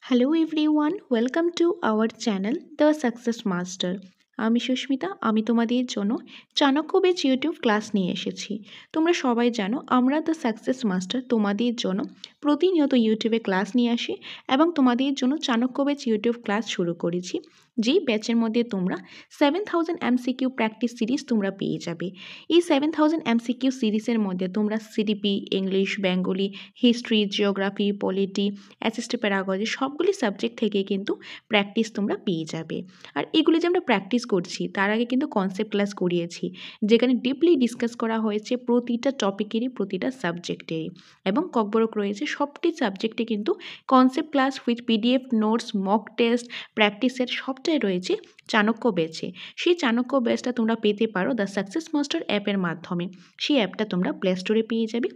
Hello everyone, welcome to our channel the success master. আমি সুস্মিতা। আমি তোমাদের জন্য চাণক্য বেচ ইউটিউব ক্লাস নিয়ে এসেছি। তোমরা সবাই জানো আমরা দ্য সাকসেস মাস্টার তোমাদের জন্য প্রতিনিয়ত ইউটিউবে ক্লাস নিয়ে আসি এবং তোমাদের জন্য চাণক্য বেচ ইউটিউব ক্লাস শুরু করেছি, যেই ব্যাচের মধ্যে তোমরা 7000 এমসিকিউ প্র্যাকটিস সিরিজ তোমরা পেয়ে যাবে। এই 7000 এমসিকিউ সিরিজের মধ্যে তোমরা CDP, English, Bengali, history, geography, polity, assistive pedagogy সবগুলি সাবজেক্ট থেকে কিন্তু প্র্যাকটিস তোমরা পেয়ে যাবে। আর এগুলি যে আমরা প্র্যাকটিস করছি তার আগে কিন্তু কনসেপ্ট ক্লাস করিয়েছি, যেখানে ডিপলি ডিসকাস করা হয়েছে প্রতিটা টপিকেরই, প্রতিটা সাবজেক্টেরই, এবং ককবরক রয়েছে সবটি সাবজেক্টে কিন্তু concept class with PDF notes, mock test, প্র্যাকটিসের সবটাই রয়েছে চাণক্য ব্যাচে। সেই চাণক্য ব্যাচটা তোমরা পেতে পারো দ্য সাকসেস মাস্টার অ্যাপের মাধ্যমে। সেই অ্যাপটা তোমরা প্লে স্টোরে পেয়ে যাবে,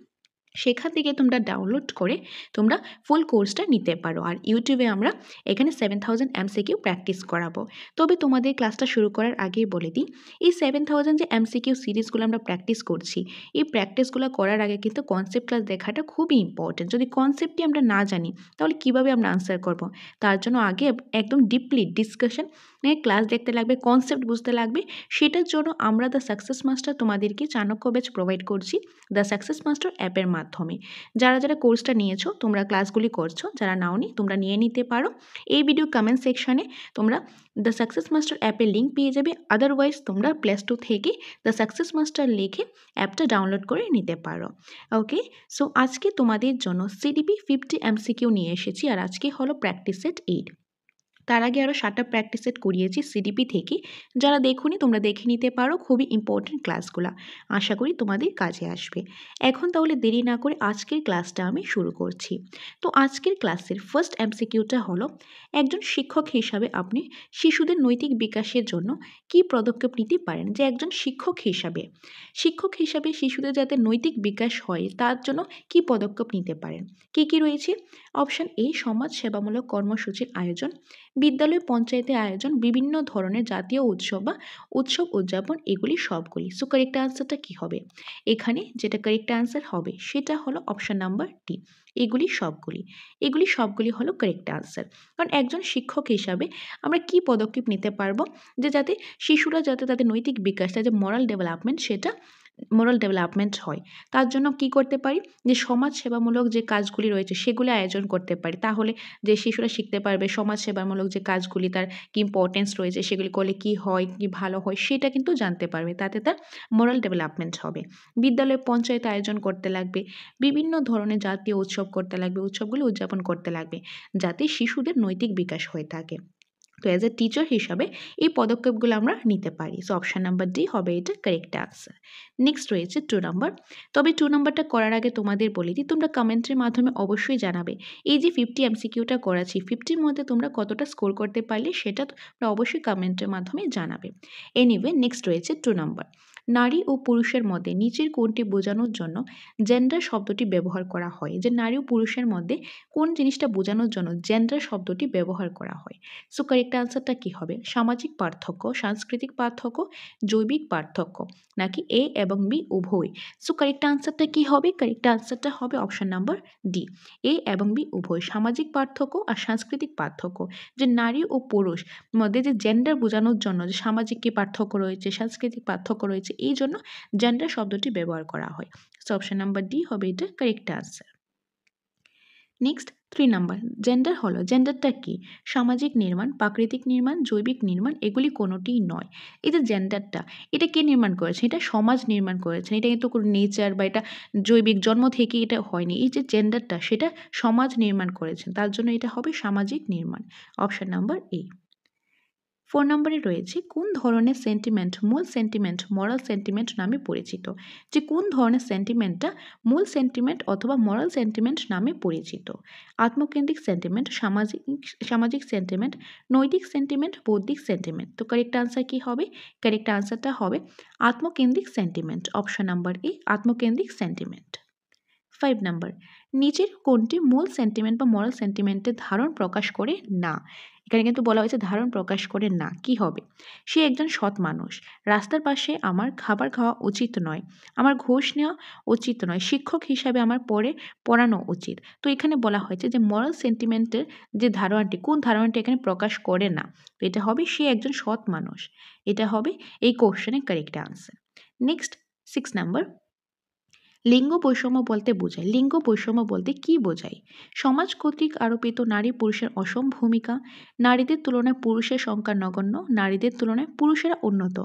সেখান থেকে তোমরা ডাউনলোড করে তোমরা ফুল কোর্সটা নিতে পারো। আর ইউটিউবে আমরা এখানে 7000 এমসিকিউ প্র্যাকটিস করাবো। তবে তোমাদের ক্লাসটা শুরু করার আগেই বলে দিই, এই 7000 যে এমসিকিউ সিরিজগুলো আমরা প্র্যাকটিস করছি, এই প্র্যাকটিসগুলো করার আগে কিন্তু কনসেপ্ট ক্লাস দেখাটা খুবই ইম্পর্টেন্ট। যদি কনসেপ্টটি আমরা না জানি তাহলে কিভাবে আমরা আনসার করব? তার জন্য আগে একদম ডিপলি ডিসকাশন ক্লাস দেখতে লাগবে, কনসেপ্ট বুঝতে লাগবে। সেটার জন্য আমরা দ্য সাকসেস মাস্টার তোমাদেরকে চাণক্য ব্যাচ প্রোভাইড করছি দ্য সাকসেস মাস্টার অ্যাপের মাধ্যমে। যারা যারা কোর্সটা নিয়েছো, তোমরা ক্লাসগুলি করছো, যারা নাওনি তোমরা নিয়ে নিতে পারো। এই ভিডিও কমেন্ট সেকশনে তোমরা দ্য সাকসেস মাস্টার অ্যাপের লিঙ্ক পেয়ে যাবে। আদারওয়াইজ তোমরা প্লে স্টোর থেকে দ্য সাকসেস মাস্টার লিখে অ্যাপটা ডাউনলোড করে নিতে পারো। ওকে, সো আজকে তোমাদের জন্য সিডিপি 50 এমসিকিউ নিয়ে এসেছি, আর আজকে হলো প্র্যাকটিস সেট 8। তার আগে আরও 7টা প্র্যাকটিস সেট করিয়েছি সিডিপি থেকে, যারা দেখোনি তোমরা দেখে নিতে পারো। খুবই ইম্পর্টেন্ট ক্লাসগুলো, আশা করি তোমাদের কাজে আসবে। এখন তাহলে দেরি না করে আজকের ক্লাসটা আমি শুরু করছি। তো আজকের ক্লাসের ফার্স্ট এমসিকিউটা হলো, একজন শিক্ষক হিসাবে আপনি শিশুদের নৈতিক বিকাশের জন্য কী পদক্ষেপ নিতে পারেন? যে একজন শিক্ষক হিসাবে শিশুদের যাতে নৈতিক বিকাশ হয় তার জন্য কী পদক্ষেপ নিতে পারেন? কী কী রয়েছে? অপশান এ, সমাজ সেবামূলক কর্মসূচির আয়োজন, বিদ্যালয় পঞ্চায়েতে আয়োজন, বিভিন্ন ধরনের জাতীয় উৎসব বা উৎসব উদযাপন, এগুলি সবগুলি। সো কারেক্ট আনসারটা কী হবে? এখানে যেটা কারেক্ট আনসার হবে সেটা হলো অপশান নাম্বার ডি, এগুলি সবগুলি হলো কারেক্ট আনসার। কারণ একজন শিক্ষক হিসাবে আমরা কি পদক্ষেপ নিতে পারবো যে যাতে শিশুরা যাতে তাদের নৈতিক বিকাশ, তাদের মোরাল ডেভেলপমেন্ট হয়, তার জন্য কি করতে পারি? যে সমাজ সেবামূলক যে কাজগুলি রয়েছে সেগুলি আয়োজন করতে পারি। তাহলে যে শিশুরা শিখতে পারবে সমাজ সেবামূলক যে কাজগুলি, তার কি ইম্পর্টেন্স রয়েছে, সেগুলি করলে কি হয়, কি ভালো হয়, সেটা কিন্তু জানতে পারবে। তাতে তার মোরাল ডেভেলপমেন্ট হবে। বিদ্যালয়ে পঞ্চায়েত আয়োজন করতে লাগবে, বিভিন্ন ধরনের জাতীয় উৎসব করতে লাগবে, উৎসবগুলো উদযাপন করতে লাগবে, যাতে শিশুদের নৈতিক বিকাশ হয়ে থাকে। তো অ্যাজ এ টিচার হিসাবে এই পদক্ষেপগুলো আমরা নিতে পারি। সো অপশান নাম্বার ডি হবে এটা কারেক্ট আনসার। নেক্সট রয়েছে 2 নাম্বার। তবে 2 নাম্বারটা করার আগে তোমাদের বলে দিই, তোমরা কমেন্টের মাধ্যমে অবশ্যই জানাবে এই যে 50 এমসিকিউটা করাচ্ছি, 50-র মধ্যে তোমরা কতটা স্কোর করতে পারলে সেটা তোমরা অবশ্যই কমেন্টের মাধ্যমে জানাবে। এনিওয়ে, নেক্সট রয়েছে 2 নাম্বার। নারী ও পুরুষের মধ্যে নিচের কোনটি বোঝানোর জন্য জেন্ডার শব্দটি ব্যবহার করা হয়? যে নারী ও পুরুষের মধ্যে কোন জিনিসটা বোঝানোর জন্য জেন্ডার শব্দটি ব্যবহার করা হয়? সো কারেক্ট আনসারটা কী হবে? সামাজিক পার্থক্য, সাংস্কৃতিক পার্থক্য, জৈবিক পার্থক্য, নাকি এ এবং বি উভয়? সো কারেক্ট আনসারটা কী হবে? কারেক্ট আনসারটা হবে অপশান নাম্বার ডি, এ এবং বি উভয়। সামাজিক পার্থক্য আর সাংস্কৃতিক পার্থক্য, যে নারী ও পুরুষ মধ্যে যে জেন্ডার বোঝানোর জন্য যে সামাজিক কী পার্থক্য রয়েছে, সাংস্কৃতিক পার্থক্য রয়েছে, এই জন্য জেন্ডার শব্দটি ব্যবহার করা হয়। সো অপশান নাম্বার ডি হবে এটা correct answer. Next 3 number. Gender হলো, জেন্ডারটা কি? সামাজিক নির্মাণ, প্রাকৃতিক নির্মাণ, জৈবিক নির্মাণ, এগুলি কোনোটিই নয়। এই যে জেন্ডারটা, এটা কে নির্মাণ করেছে? এটা সমাজ নির্মাণ করেছে। এটা কিন্তু কোনো নেচার বা এটা জৈবিক জন্ম থেকেই এটা হয়নি। এই যে জেন্ডারটা সেটা সমাজ নির্মাণ করেছেন, তার জন্য এটা হবে সামাজিক নির্মাণ। Option number A. 4 নম্বরে রয়েছে কোন ধরনের সেন্টিমেন্ট মূল সেন্টিমেন্ট মরাল সেন্টিমেন্ট নামে পরিচিত? যে কোন ধরনের সেন্টিমেন্টটা মূল সেন্টিমেন্ট অথবা মরাল সেন্টিমেন্ট নামে পরিচিত? আত্মকেন্দ্রিক সেন্টিমেন্ট, সামাজিক সামাজিক সেন্টিমেন্ট, নৈতিক সেন্টিমেন্ট, বৌদ্ধিক সেন্টিমেন্ট। তো কারেক্ট আনসার কী হবে? কারেক্ট আনসারটা হবে আত্মকেন্দ্রিক সেন্টিমেন্ট। অপশন নাম্বার এ, আত্মকেন্দ্রিক সেন্টিমেন্ট। 5 নাম্বার, নিচের কোনটি মূল সেন্টিমেন্ট বা মরাল সেন্টিমেন্টের ধারণ প্রকাশ করে না? এখানে কিন্তু বলা হয়েছে ধারণ প্রকাশ করে না, কি হবে? সে একজন সৎ মানুষ, রাস্তার পাশে আমার খাবার খাওয়া উচিত নয়, আমার ঘুষ নেওয়া উচিত নয়, শিক্ষক হিসাবে আমার পড়ানো উচিত। তো এখানে বলা হয়েছে যে মরাল সেন্টিমেন্টের যে ধারণাটি, কোন ধারণাটি এখানে প্রকাশ করে না? তো এটা হবে সে একজন সৎ মানুষ। এটা হবে এই কোশ্চেনের কারেক্ট আনসার। নেক্সট 6 নাম্বার, লিঙ্গ বৈষম্য বলতে বোঝায়, লিঙ্গ বৈষম্য বলতে কি বোঝায়? সমাজ কর্তৃক আরোপিত নারী পুরুষের অসম ভূমিকা, নারীদের তুলনায় পুরুষের সংখ্যা নগণ্য, নারীদের তুলনায় পুরুষেরা উন্নত,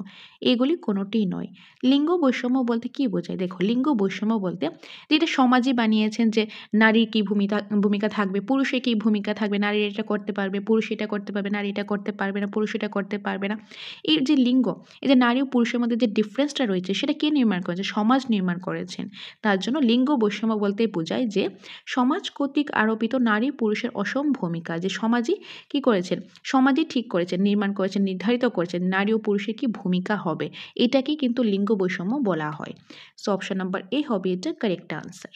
এগুলি কোনোটিই নয়। লিঙ্গ বৈষম্য বলতে কি বোঝায়? দেখো, লিঙ্গ বৈষম্য বলতে যেটা সমাজই বানিয়েছেন যে নারীর কী ভূমিকা থাকবে, পুরুষের কী ভূমিকা থাকবে, নারী এটা করতে পারবে, পুরুষ এটা করতে পারবে, নারী এটা করতে পারবে না, পুরুষ এটা করতে পারবে না। এই যে লিঙ্গ, এই যে নারী ও পুরুষের মধ্যে যে ডিফারেন্সটা রয়েছে সেটা কে নির্মাণ করেছে? সমাজ নির্মাণ করেছেন। তার জন্য লিঙ্গ বৈষম্য বলতে বোঝায় যে সমাজ কর্তৃক আরোপিত নারী পুরুষের অসম ভূমিকা, যে সমাজই কী করেছেন? সমাজই ঠিক করেছেন, নির্মাণ করেছেন, নির্ধারিত করেছেন নারী ও পুরুষের কী ভূমিকা হবে, এটাকেই কিন্তু লিঙ্গ বৈষম্য বলা হয়। সো অপশন নাম্বার এ হবে এটা কারেক্ট আনসার।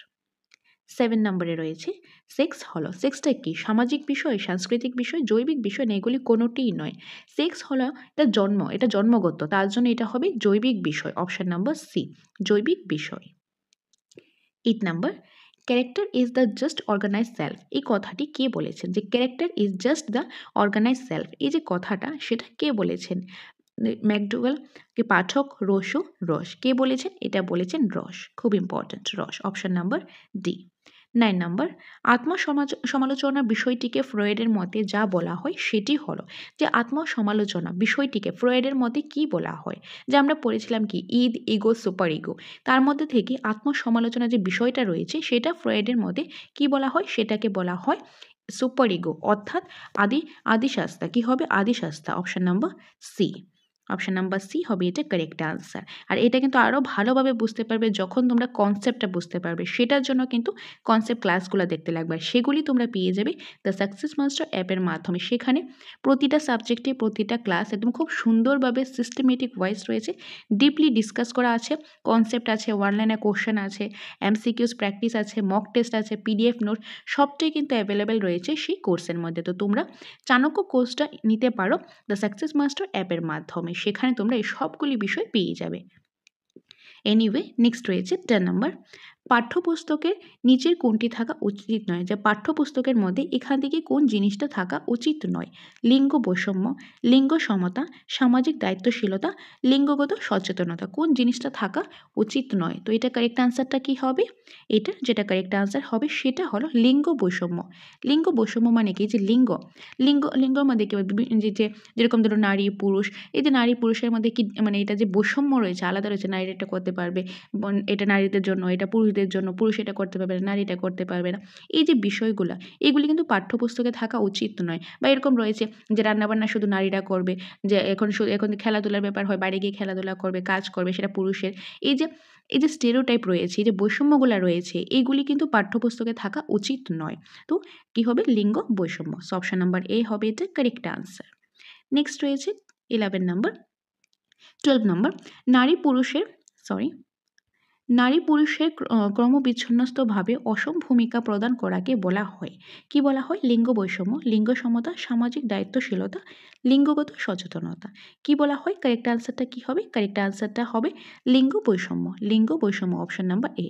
7 নম্বরে রয়েছে সেক্স হলো, সেক্সটা কি? সামাজিক বিষয়, সাংস্কৃতিক বিষয়, জৈবিক বিষয় না, এগুলি কোনোটিই নয়। সেক্স হলো এটা জন্ম, এটা জন্মগত, তার জন্য এটা হবে জৈবিক বিষয়। অপশন নাম্বার সি, জৈবিক বিষয়। 8 number, character is the just organise self, এই কথাটি কে বলেছেন? যে character is just the organise self, এই যে কথাটা সেটা কে বলেছেন? ম্যাকডোগাল, কে পাঠক, রসু, রস, কে বলেছেন? এটা বলেছেন রস, খুব ইম্পর্ট্যান্ট, রস। Option number D. 9 নাম্বার, সমালোচনা বিষয়টিকে ফ্রয়েডের মতে যা বলা হয় সেটি হলো, যে আত্মসমালোচনা বিষয়টিকে ফ্রয়েডের মতে কি বলা হয়? যে আমরা পড়েছিলাম কি ইদ, ইগো, সুপার ইগো, তার মধ্যে থেকে আত্মসমালোচনা যে বিষয়টা রয়েছে সেটা ফ্রয়েডের মতে কি বলা হয়? সেটাকে বলা হয় সুপার ইগো, অর্থাৎ আদিশাস্তা। কি হবে? আদিশাস্তা। Option number C, option number C হবে এটা কারেক্ট আনসার। আর এটা কিন্তু আরও ভালোভাবে বুঝতে পারবে যখন তোমরা কনসেপ্টটা বুঝতে পারবে, সেটার জন্য কিন্তু কনসেপ্ট ক্লাসগুলো দেখতে লাগবে। সেগুলি তোমরা পেয়ে যাবে দ্য সাকসেস মাস্টার অ্যাপের মাধ্যমে। সেখানে প্রতিটা সাবজেক্টে প্রতিটা ক্লাস একদম খুব সুন্দরভাবে সিস্টেমেটিক ওয়াইজ রয়েছে, ডিপলি ডিসকাস করা আছে, কনসেপ্ট আছে, ওয়ান লাইনের কোশ্চেন আছে, এমসিকিউস প্র্যাকটিস আছে, মক টেস্ট আছে, পিডিএফ নোট, সবটাই কিন্তু অ্যাভেলেবেল রয়েছে সেই কোর্সের মধ্যে। তো তোমরা চাণক্য কোর্সটা নিতে পারো দ্য সাকসেস মাস্টার অ্যাপের মাধ্যমে, সেখানে তোমরা এই সবগুলি বিষয় পেয়ে যাবে। এনিওয়ে, নেক্সট রয়েছে 10 নাম্বার, পাঠ্যপুস্তকের নিচের কোনটি থাকা উচিত নয়? যে পাঠ্যপুস্তকের মধ্যে এখান থেকে কোন জিনিসটা থাকা উচিত নয়? লিঙ্গ বৈষম্য, লিঙ্গ সমতা, সামাজিক দায়িত্বশীলতা, লিঙ্গগত সচেতনতা, কোন জিনিসটা থাকা উচিত নয়? তো এটা কারেক্ট আনসারটা কি হবে? এটা যেটা কারেক্ট আনসার হবে সেটা হলো লিঙ্গ বৈষম্য। লিঙ্গ বৈষম্য মানে কি? যে লিঙ্গর মধ্যে কি যেরকম ধরো নারী পুরুষ, এই যে নারী পুরুষের মধ্যে কি মানে এটা যে বৈষম্য রয়েছে, আলাদা রয়েছে, নারীরা এটা করতে পারবে, এটা নারীদের জন্য, এটা পুরুষদের জন্য, পুরুষ এটা করতে পারবে না, নারী এটা করতে পারবে না, এই যে বিষয়গুলো, এগুলি কিন্তু পাঠ্যপুস্তকে থাকা উচিত নয়। বা এরকম রয়েছে যে রান্নাবান্না শুধু নারীরা করবে, যে এখন খেলাধুলার ব্যাপার হয়, বাইরে গিয়ে খেলাধুলা করবে, কাজ করবে, সেটা পুরুষের। এই যে স্টেরিওটাইপ রয়েছে, এই যে বৈষম্যগুলো রয়েছে, এইগুলি কিন্তু পাঠ্যপুস্তকে থাকা উচিত নয়। তো কি হবে? লিঙ্গ বৈষম্য। সো অপশন নাম্বার এ হবে এটা কারেক্ট আনসার। নেক্সট রয়েছে 11 নাম্বার, 12 নাম্বার, নারী পুরুষের ক্রমবিচ্ছিন্নভাবে অসম ভূমিকা প্রদান করাকে বলা হয়, কি বলা হয়? লিঙ্গ বৈষম্য, লিঙ্গ সমতা, সামাজিক দায়িত্বশীলতা, লিঙ্গগত সচেতনতা, কি বলা হয়? কারেক্ট আনসারটা কি হবে? কারেক্ট আনসারটা হবে লিঙ্গ বৈষম্য, লিঙ্গ বৈষম্য। অপশন নাম্বার এ।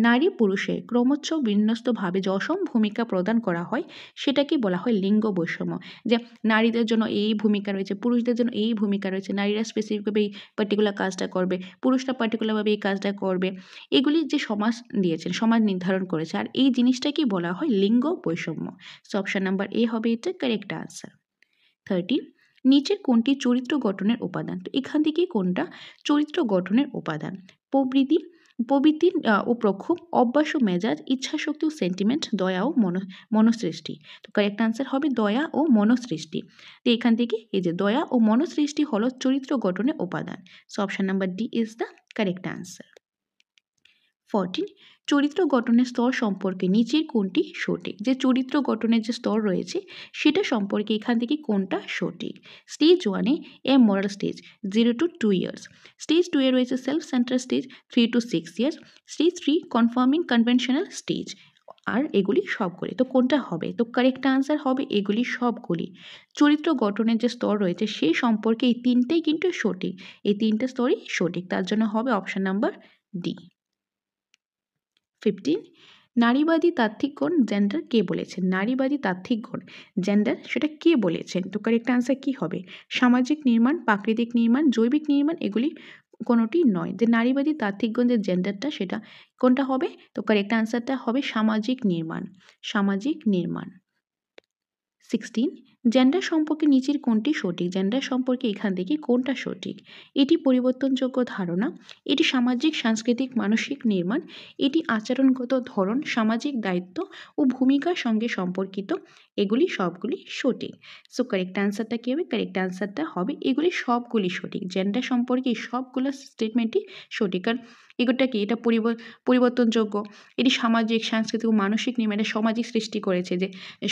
নারী পুরুষের ক্রমচ্ছ বিন্যস্তভাবে যে অসম ভূমিকা প্রদান করা হয় সেটাকে বলা হয় লিঙ্গ বৈষম্য। যে নারীদের জন্য এই ভূমিকা রয়েছে, পুরুষদের জন্য এই ভূমিকা রয়েছে, নারীরা স্পেসিফিকভাবে এই পার্টিকুলার কাজটা করবে, পুরুষরা পার্টিকুলারভাবে এই কাজটা করবে, এগুলি যে সমাজ দিয়েছেন, সমাজ নির্ধারণ করেছে, আর এই জিনিসটাকেই বলা হয় লিঙ্গ বৈষম্য। সো অপশন নাম্বার এ হবে এটা কারেক্ট আনসার। 13, নিচের কোনটি চরিত্র গঠনের উপাদান? তো এখান থেকে কোনটা চরিত্র গঠনের উপাদান? প্রবৃত্তি ও প্রক্ষোভ, অভ্যাস ও মেজাজ, ইচ্ছাশক্তি ও সেন্টিমেন্ট, দয়া ও মনসৃষ্টি। তো কারেক্ট আনসার হবে দয়া ও মনসৃষ্টি। তো এখান থেকে এই যে দয়া ও মনসৃষ্টি হলো চরিত্র গঠনের উপাদান। So option number D is the correct answer. 14 চরিত্র গঠনের স্তর সম্পর্কে নিচের কোনটি সঠিক? যে চরিত্র গঠনের যে স্তর রয়েছে সেটা সম্পর্কে এখান থেকে কোনটা সঠিক? স্টেজ 1 এ moral stage 0 to 2 years, stage 2 এ রয়েছে self center stage 3 to 6 years, stage 3 conforming conventional stage. আর এগুলি সবগুলি, তো কোনটা হবে? তো কারেক্ট আনসার হবে এগুলি সবগুলি। চরিত্র গঠনের যে স্তর রয়েছে সেই সম্পর্কে এই তিনটেই কিন্তু সঠিক, এই তিনটে স্তরই সঠিক, তার জন্য হবে অপশন নাম্বার ডি। 15 নারীবাদী তাত্ত্বিকগণ জেন্ডার কে বলেছেন? নারীবাদী তাত্ত্বিকগণ জেন্ডার সেটা কে বলেছেন? তো কারেক্ট আনসার কি হবে? সামাজিক নির্মাণ, প্রাকৃতিক নির্মাণ, জৈবিক নির্মাণ এগুলি কোনোটি নয়। যে নারীবাদী তাত্ত্বিকগণ যে জেন্ডারটা সেটা কোনটা হবে? তো কারেক্ট আনসারটা হবে সামাজিক নির্মাণ, সামাজিক নির্মাণ। 16 জেন্ডার সম্পর্কে নিচের কোনটি সঠিক? জেন্ডার সম্পর্কে এখান থেকে কোনটা সঠিক? এটি পরিবর্তনযোগ্য ধারণা, এটি সামাজিক সাংস্কৃতিক মানসিক নির্মাণ, এটি আচরণগত ধরন, সামাজিক দায়িত্ব ও ভূমিকার সঙ্গে সম্পর্কিত, এগুলি সবগুলি সঠিক। সো কারেক্ট আনসারটা কী হবে? কারেক্ট আনসারটা হবে এগুলি সবগুলি সঠিক। জেন্ডার সম্পর্কে এই সবগুলো স্টেটমেন্টই সঠিক, কারণ এগুলোটা কি? এটা পরিবর্তনযোগ্য, এটি সামাজিক সাংস্কৃতিক ও মানসিক নির্মাণ, এটা সমাজিক সৃষ্টি করেছে, যে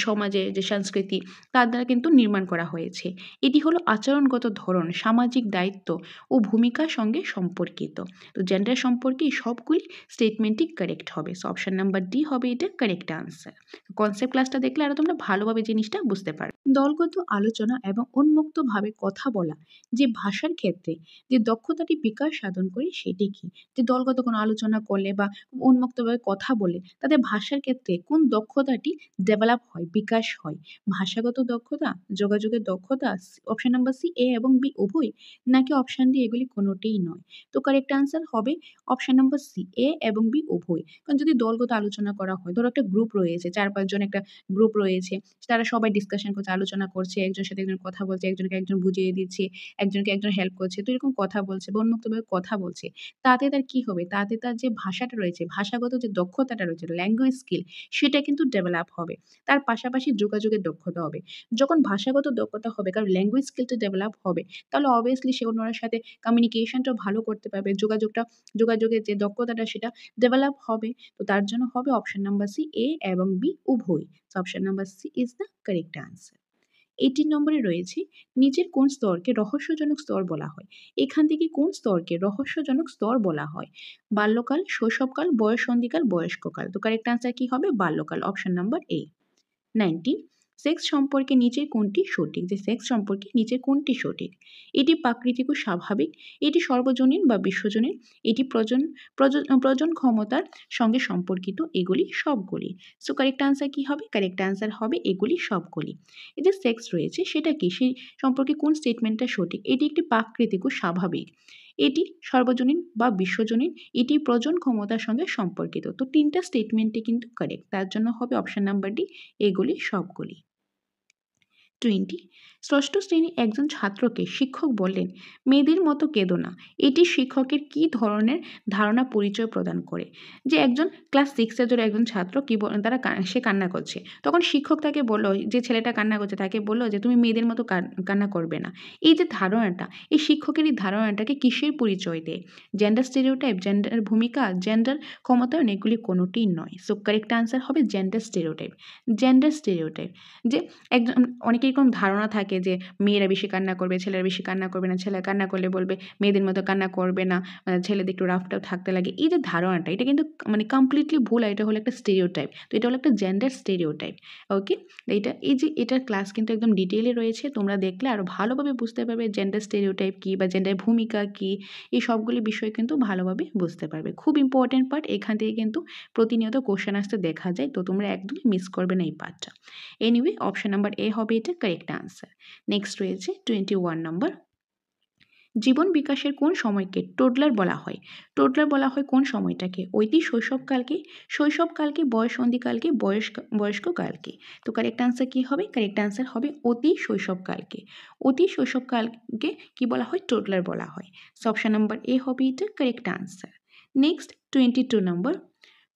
সমাজে যে সংস্কৃতি তার দ্বারা কিন্তু নির্মাণ করা হয়েছে। এটি হলো আচরণগত ধরন, সামাজিক দায়িত্ব ও ভূমিকার সঙ্গে সম্পর্কিত। তো জেন্ডার সম্পর্কে এই সবগুলি স্টেটমেন্টই কারেক্ট হবে। সো অপশন নাম্বার ডি হবে এটা কারেক্ট আনসার। কনসেপ্ট ক্লাসটা দেখলে আরও তোমরা ভালোভাবে জিনিসটা বুঝতে পারবে। দলগত আলোচনা এবং উন্মুক্তভাবে কথা বলা যে ভাষার ক্ষেত্রে যে দক্ষতাটি বিকাশ সাধন করে সেটি কি? যে দলগত কোনো আলোচনা করলে বা উন্মুক্তভাবে কথা বলে তাদের ভাষার ক্ষেত্রে কোন দক্ষতাটি ডেভেলপ হয়, বিকাশ হয়? ভাষাগত দক্ষতা, যোগাযোগের দক্ষতা, অপশন নাম্বার সি এ এবং বি উভয়, নাকি অপশন ডি এগুলি কোনোটিই নয়? তো কারেক্ট আনসার হবে অপশন নাম্বার সি এ এবং বি উভয়। কারণ যদি দলগত আলোচনা করা হয়, ধরো একটা গ্রুপ রয়েছে, 4-5 জন একটা গ্রুপ রয়েছে, তারা সবাই ডিসকাশন করছে, আলোচনা করছে, একজনের সাথে একজন কথা বলছে, একজনকে একজন বুঝিয়ে দিচ্ছে, একজনকে একজন হেল্প করছে, তো এরকম কথা বলছে বা উন্মুক্তভাবে কথা বলছে, তাতে তার কি হবে? তাতে তার যে ভাষাটা রয়েছে, ভাষাগত যে দক্ষতাটা রয়েছে, ল্যাঙ্গুয়েজ স্কিল, সেটা কিন্তু ডেভেলপ হবে। তার পাশাপাশি যোগাযোগের দক্ষতা হবে। যখন ভাষাগত দক্ষতা হবে, কারণ ল্যাঙ্গুয়েজ স্কিলটা ডেভেলপ হবে, তাহলে অবভিয়াসলি সে অন্যদের সাথে কমিউনিকেশনটাও ভালো করতে পারবে, যোগাযোগের যে দক্ষতাটা সেটা ডেভেলপ হবে। তো তার জন্য হবে অপশন নাম্বার সি এ এবং বি উভয়। So option number C is the correct answer. 18 নম্বরে রয়েছে নিচের কোন স্তরকে রহস্যজনক স্তর বলা হয়? এখান থেকে কোন স্তরকে রহস্যজনক স্তর বলা হয়? বাল্যকাল, শৈশবকাল, বয়ঃসন্ধিকাল, বয়স্ককাল। তো কারেক্ট আনসার কি হবে? বাল্যকাল, অপশন নাম্বার এ। 19 সেক্স সম্পর্কে নিচের কোনটি সঠিক? যে সেক্স সম্পর্কে নিচের কোনটি সঠিক? এটি প্রাকৃতিক ও স্বাভাবিক, এটি সর্বজনীন বা বিশ্বজনীন, এটি প্রজন ক্ষমতার সঙ্গে সম্পর্কিত, এগুলি সবগুলি। সো কারেক্ট আনসার কি হবে? কারেক্ট আনসার হবে এগুলি সবগুলি। এই যে সেক্স রয়েছে সেটা কি, সেই সম্পর্কে কোন স্টেটমেন্টটা সঠিক? এটি একটি প্রাকৃতিক ও স্বাভাবিক, এটি সর্বজনীন বা বিশ্বজনীন, এটি প্রজন ক্ষমতার সঙ্গে সম্পর্কিত। তো তিনটা স্টেটমেন্টই কিন্তু কারেক্ট, তার জন্য হবে অপশন নাম্বার ডি এগুলি সবগুলি। 20 ষষ্ঠ শ্রেণীর একজন ছাত্রকে শিক্ষক বললেন, মেয়েদের মতো কেঁদো না। এটি শিক্ষকের কি ধরনের ধারণা পরিচয় প্রদান করে? যে একজন ক্লাস 6-এর ধরে একজন ছাত্র কি সে কান্না করছে, তখন শিক্ষক তাকে বলল, যে ছেলেটা কান্না করছে তাকে বলল যে তুমি মেয়েদের মতো কান্না করবে না। এই যে ধারণাটা, এই শিক্ষকের এই ধারণাটাকে কিসের পরিচয় দেয়? জেন্ডার স্টেরিওটাইপ, জেন্ডার ভূমিকা, জেন্ডার ক্ষমতায়ন, এগুলি কোনোটিই নয়। সো কারেক্ট আনসার হবে জেন্ডার স্টেরিওটাইপ। জেন্ডার স্টেরিওটাইপ যে একজন, অনেকের এরকম ধারণা থাকে যে মেয়েরা বেশি কান্না করবে, ছেলেরা বেশি কান্না করবে না, ছেলে কান্না করলে বলবে মেয়েদের মতো কান্না করবে না, ছেলেদের একটু রাফ টাফ থাকতে লাগে। এই যে ধারণাটা, এটা কিন্তু মানে কমপ্লিটলি ভুল, আর এটা হলো একটা স্টেরিওটাইপ। তো এটা হলো একটা জেন্ডার স্টেরিওটাইপ। ওকে, এটার ক্লাস কিন্তু একদম ডিটেইলে রয়েছে, তোমরা দেখলে আরও ভালোভাবে বুঝতে পারবে জেন্ডার স্টেরিওটাইপ কী বা জেন্ডার ভূমিকা কী, এই সবগুলি বিষয় কিন্তু ভালোভাবে বুঝতে পারবে। খুব ইম্পর্টেন্ট পার্ট, এখান থেকে কিন্তু প্রতিনিয়ত কোশ্চেন আসতে দেখা যায়, তো তোমরা একদমই মিস করবে না এই পার্টটা। এনিওয়ে অপশন নাম্বার এ হবে এটা কারেক্ট আনসার। নেক্সট রয়েছে 21 নম্বর, জীবন বিকাশের কোন সময়কে টোডলার বলা হয়? টোডলার বলা হয় কোন সময়টাকে? অতি শৈশবকালকে, শৈশবকালকে, বয়ঃসন্ধিকালকে, বয়স্ককালকে। তো কারেক্ট আনসার কি হবে? কারেক্ট আনসার হবে অতি শৈশবকালকে। অতি শৈশবকালকে কি বলা হয়? টোডলার বলা হয়। সো অপশন নাম্বার এ হবে এটা কারেক্ট আনসার। নেক্সট 22 নম্বর,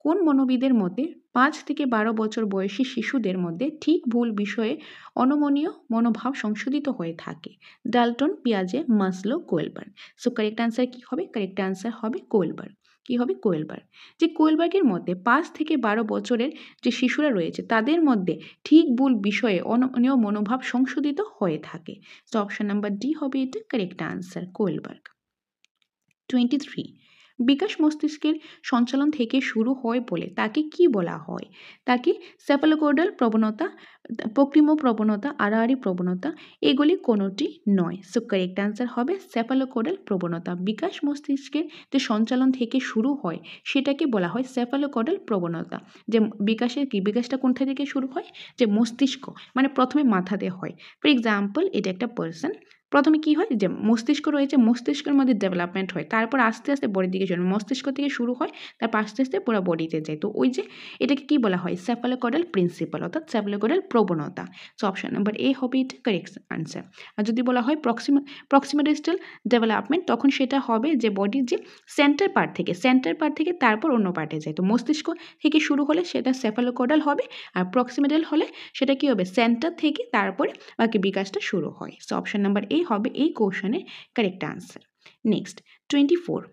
কোন মনোবিদের মতে 5 থেকে 12 বছর বয়সী শিশুদের মধ্যে ঠিক ভুল বিষয়ে অনমনীয় মনোভাব সংশোধিত হয়ে থাকে? ডাল্টন, পিয়াজে, Maslow, Kohlberg. So correct answer কি হবে? কারেক্ট আনসার হবে কোয়েলবার্গ। কি হবে? কোয়েলবার্গ। যে কোয়েলবার্গের মধ্যে 5 থেকে 12 বছরের যে শিশুরা রয়েছে তাদের মধ্যে ঠিক ভুল বিষয়ে অনমনীয় মনোভাব সংশোধিত হয়ে থাকে। সো অপশন নাম্বার ডি হবে এটা কারেক্ট আনসার, কোয়েলবার্গ। 23, বিকাশ মস্তিষ্কের সঞ্চালন থেকে শুরু হয় বলে তাকে কি বলা হয়? তাকে সেফালোকোডাল প্রবণতা, প্রক্রিম প্রবণতা, আড়াআড়ি প্রবণতা, এগুলি কোনোটি নয়। সো কারেক্ট আনসার হবে সেফালোকোডাল প্রবণতা। বিকাশ মস্তিষ্কের যে সঞ্চালন থেকে শুরু হয় সেটাকে বলা হয় সেফালোকোডাল প্রবণতা। যে বিকাশটা কোনটা থেকে শুরু হয়? যে মস্তিষ্ক, মানে প্রথমে মাথাতে হয়। ফর এক্সাম্পল, এটা একটা পার্সন, প্রথমে কি হয়? যে মস্তিষ্ক রয়েছে, মস্তিষ্কের মধ্যে ডেভেলপমেন্ট হয়, তারপর আস্তে আস্তে বডির দিকে চলে, মস্তিষ্ক থেকে শুরু হয়, তারপর আস্তে আস্তে পুরো বডিতে যায়। তো ওই যে এটাকে কি বলা হয়? সেফালোকোডাল প্রিন্সিপাল, অর্থাৎ সেফালোকোডাল প্রবণতা। সো অপশন নাম্বার এ হবে এটা কারেক্ট আনসার। আর যদি বলা হয় প্রক্সিমোডিস্টাল ডেভেলপমেন্ট, তখন সেটা হবে যে বডির যে সেন্টার পার্ট থেকে তারপর অন্য পার্টে যায়। তো মস্তিষ্ক থেকে শুরু হলে সেটা সেফালোকোডাল হবে, আর প্রক্সিমেডাল হলে সেটা কি হবে? সেন্টার থেকে তারপরে বাকি বিকাশটা শুরু হয়। সো অপশন নাম্বার এ হবে এই কোশ্চেনের কারেক্ট আনসার। নেক্সট 24,